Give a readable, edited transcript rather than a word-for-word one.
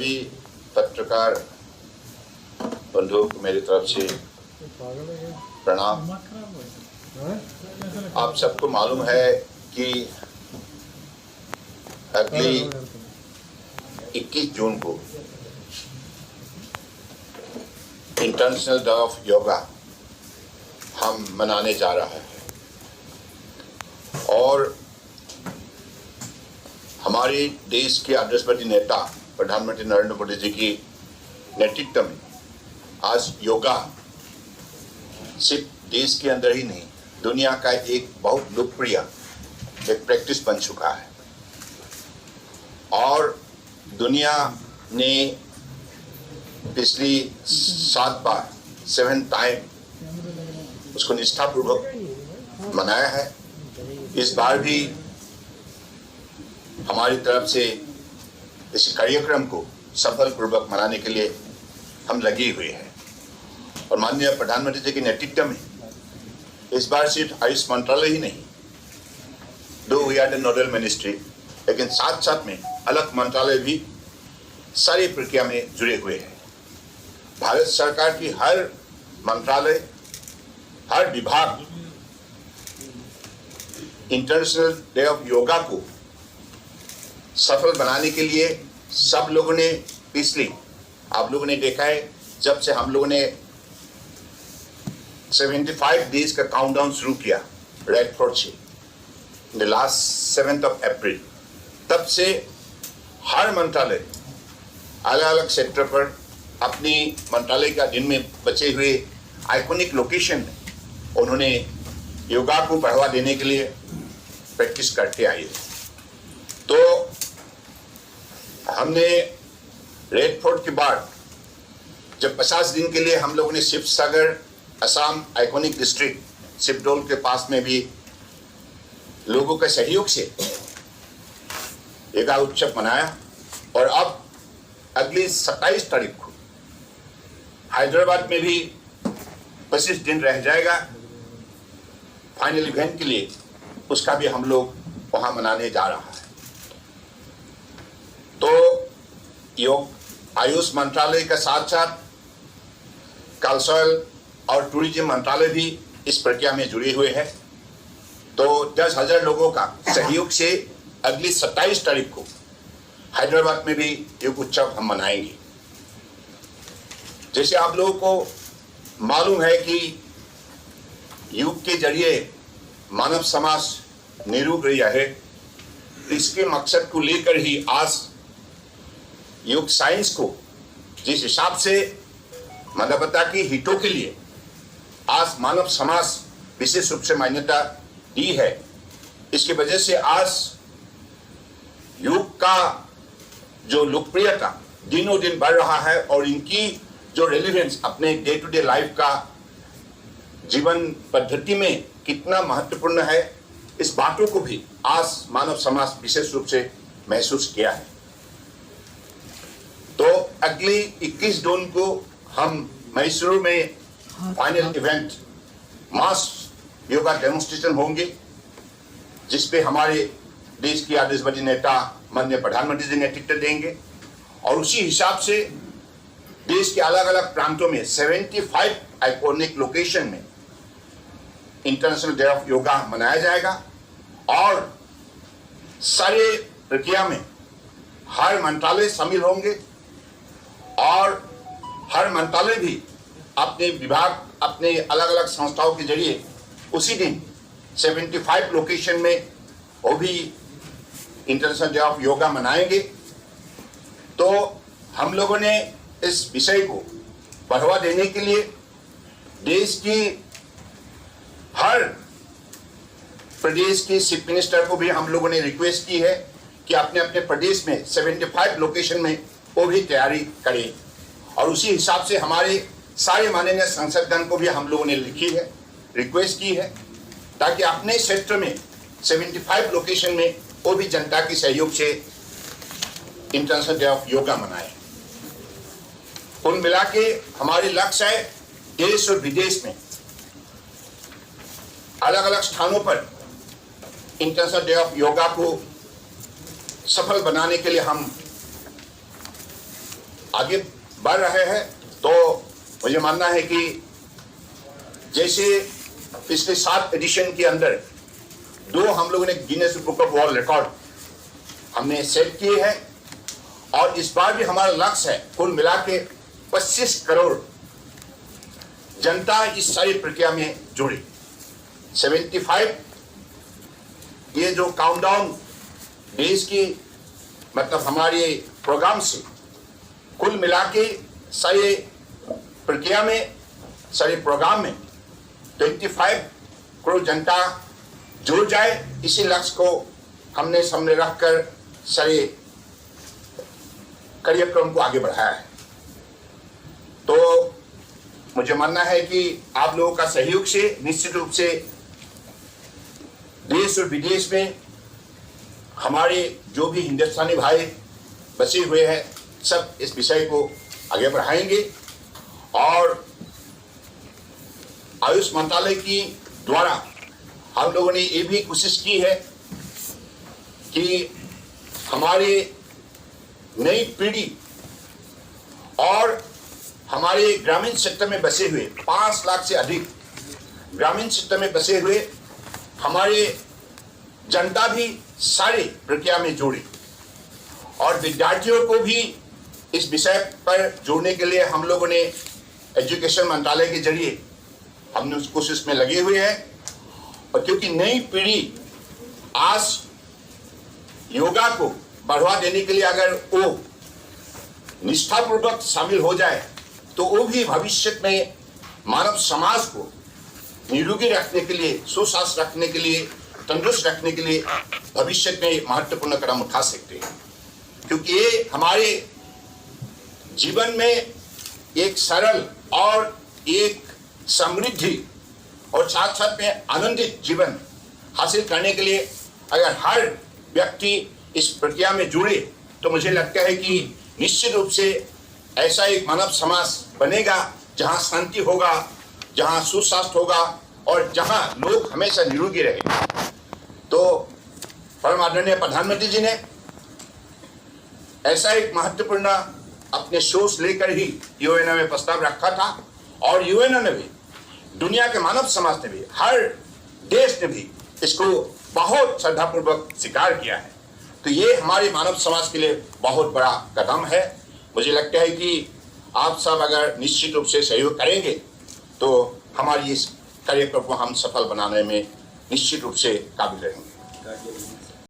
सभी पत्रकार बंधुओं को मेरी तरफ से प्रणाम। आप सबको मालूम है कि अगली 21 जून को इंटरनेशनल डे ऑफ योगा हम मनाने जा रहे हैं और हमारे देश के आदर्शवादी नेता प्रधानमंत्री नरेंद्र मोदी जी की नेतृत्व में आज योगा सिर्फ देश के अंदर ही नहीं, दुनिया का एक बहुत लोकप्रिय एक प्रैक्टिस बन चुका है और दुनिया ने पिछली 7 टाइम उसको निष्ठापूर्वक मनाया है। इस बार भी हमारी तरफ से इस कार्यक्रम को सफलपूर्वक मनाने के लिए हम लगे हुए हैं और माननीय प्रधानमंत्री जी के नेतृत्व में इस बार सिर्फ आयुष मंत्रालय ही नहीं, though we are the nodal ministry, लेकिन साथ साथ में अलग मंत्रालय भी सारी प्रक्रिया में जुड़े हुए हैं। भारत सरकार की हर मंत्रालय, हर विभाग इंटरनेशनल डे ऑफ योगा को सफल बनाने के लिए सब लोगों ने पिछले, आप लोगों ने देखा है जब से हम लोगों ने 75 डेज का काउंटडाउन शुरू किया रेड फोर्ट से the last 7th of April, तब से हर मंत्रालय अलग अलग सेक्टर पर अपनी मंत्रालय का दिन में बचे हुए आइकॉनिक लोकेशन में उन्होंने योगा को बढ़ावा देने के लिए प्रैक्टिस करते आए। तो हमने रेड फोर्ट के बाद जब 50 दिन के लिए हम लोगों ने शिवसागर असम आइकॉनिक डिस्ट्रिक्ट शिवडोल के पास में भी लोगों के सहयोग से योगा उत्सव मनाया और अब अगली 27 तारीख को हैदराबाद में भी 25 दिन रह जाएगा फाइनल इवेंट के लिए, उसका भी हम लोग वहां मनाने जा रहा है। तो योग आयुष मंत्रालय के साथ साथ कल्चरल और टूरिज्म मंत्रालय भी इस प्रक्रिया में जुड़े हुए हैं। तो 10,000 लोगों का सहयोग से अगली 27 तारीख को हैदराबाद में भी योग उत्सव हम मनाएंगे। जैसे आप लोगों को मालूम है कि योग के जरिए मानव समाज निरोग रहा है, इसके मकसद को लेकर ही आज योग साइंस को जिस हिसाब से मानवता की हितों के लिए आज मानव समाज विशेष रूप से मान्यता दी है, इसकी वजह से आज योग का जो लोकप्रियता दिनों दिन बढ़ रहा है और इनकी जो रेलेवेंस अपने डे टू डे लाइफ का जीवन पद्धति में कितना महत्वपूर्ण है, इस बातों को भी आज मानव समाज विशेष रूप से महसूस किया है। तो अगली 21 जून को हम मैसूर में फाइनल इवेंट मास योगा डेमोन्स्ट्रेशन होंगे, जिसपे हमारे देश की आदर्शवादी नेता माननीय प्रधानमंत्री जी नेतृत्व देंगे और उसी हिसाब से देश के अलग अलग प्रांतों में 75 आइकॉनिक लोकेशन में इंटरनेशनल डे ऑफ योगा मनाया जाएगा और सारे प्रक्रिया में हर मंत्रालय शामिल होंगे और हर मंत्रालय भी अपने विभाग, अपने अलग अलग संस्थाओं के जरिए उसी दिन 75 लोकेशन में वो भी इंटरनेशनल डे ऑफ योगा मनाएंगे। तो हम लोगों ने इस विषय को बढ़ावा देने के लिए देश की हर प्रदेश के चीफ मिनिस्टर को भी हम लोगों ने रिक्वेस्ट की है कि अपने अपने प्रदेश में 75 लोकेशन में वो भी तैयारी करें और उसी हिसाब से हमारे सारे माननीय संसदगण को भी हम लोगों ने लिखी है, रिक्वेस्ट की है, ताकि अपने क्षेत्र में 75 लोकेशन में वो भी जनता के सहयोग से इंटरनेशनल डे ऑफ योगा मनाए। कुल मिला के हमारे लक्ष्य है देश और विदेश में अलग अलग स्थानों पर इंटरनेशनल डे ऑफ योगा को सफल बनाने के लिए हम आगे बढ़ रहे हैं, तो मुझे मानना है कि जैसे पिछले 7 एडिशन के अंदर 2 हम लोगों ने Guinness book of world record हमने सेट किए हैं, और इस बार भी हमारा लक्ष्य है कुल मिला के 25 करोड़ जनता इस सारी प्रक्रिया में जुड़ी। 75 ये जो काउंटडाउन डेज की मतलब हमारे प्रोग्राम से कुल मिला के सारे प्रक्रिया में, सारे प्रोग्राम में 25 करोड़ जनता जुड़ जाए, इसी लक्ष्य को हमने सामने रखकर सारे कार्यक्रम को आगे बढ़ाया है। तो मुझे मानना है कि आप लोगों का सहयोग से निश्चित रूप से देश और विदेश में हमारे जो भी हिंदुस्तानी भाई बचे हुए हैं सब इस विषय को आगे बढ़ाएंगे, और आयुष मंत्रालय की द्वारा हम लोगों ने ये भी कोशिश की है कि हमारे नई पीढ़ी और हमारे ग्रामीण क्षेत्र में बसे हुए 5 लाख से अधिक ग्रामीण क्षेत्र में बसे हुए हमारे जनता भी सारी प्रक्रिया में जुड़ी, और विद्यार्थियों को भी इस विषय पर जोड़ने के लिए हम लोगों ने एजुकेशन मंत्रालय के जरिए हमने उस कोशिश में लगे हुए हैं। और क्योंकि नई पीढ़ी आज योगा को बढ़ावा देने के लिए अगर वो निष्ठापूर्वक शामिल हो जाए तो वो भी भविष्य में मानव समाज को निरोगी रखने के लिए, सुस्वास्थ्य रखने के लिए, तंदुरुस्त रखने के लिए भविष्य में महत्वपूर्ण कदम उठा सकते हैं। क्योंकि ये हमारे जीवन में एक सरल और एक समृद्धि और साथ साथ में आनंदित जीवन हासिल करने के लिए अगर हर व्यक्ति इस प्रक्रिया में जुड़े तो मुझे लगता है कि निश्चित रूप से ऐसा एक मानव समाज बनेगा जहां शांति होगा, जहां सुस्वास्थ्य होगा और जहां लोग हमेशा निरोगी रहे। तो परम आदरणीय प्रधानमंत्री जी ने ऐसा एक महत्वपूर्ण अपने सोच लेकर ही यूएन में प्रस्ताव रखा था, और यूएन ने भी, दुनिया के मानव समाज ने भी, हर देश ने भी इसको बहुत श्रद्धापूर्वक स्वीकार किया है। तो ये हमारे मानव समाज के लिए बहुत बड़ा कदम है। मुझे लगता है कि आप सब अगर निश्चित रूप से सहयोग करेंगे तो हमारी इस कार्यक्रम को हम सफल बनाने में निश्चित रूप से काबिल रहेंगे।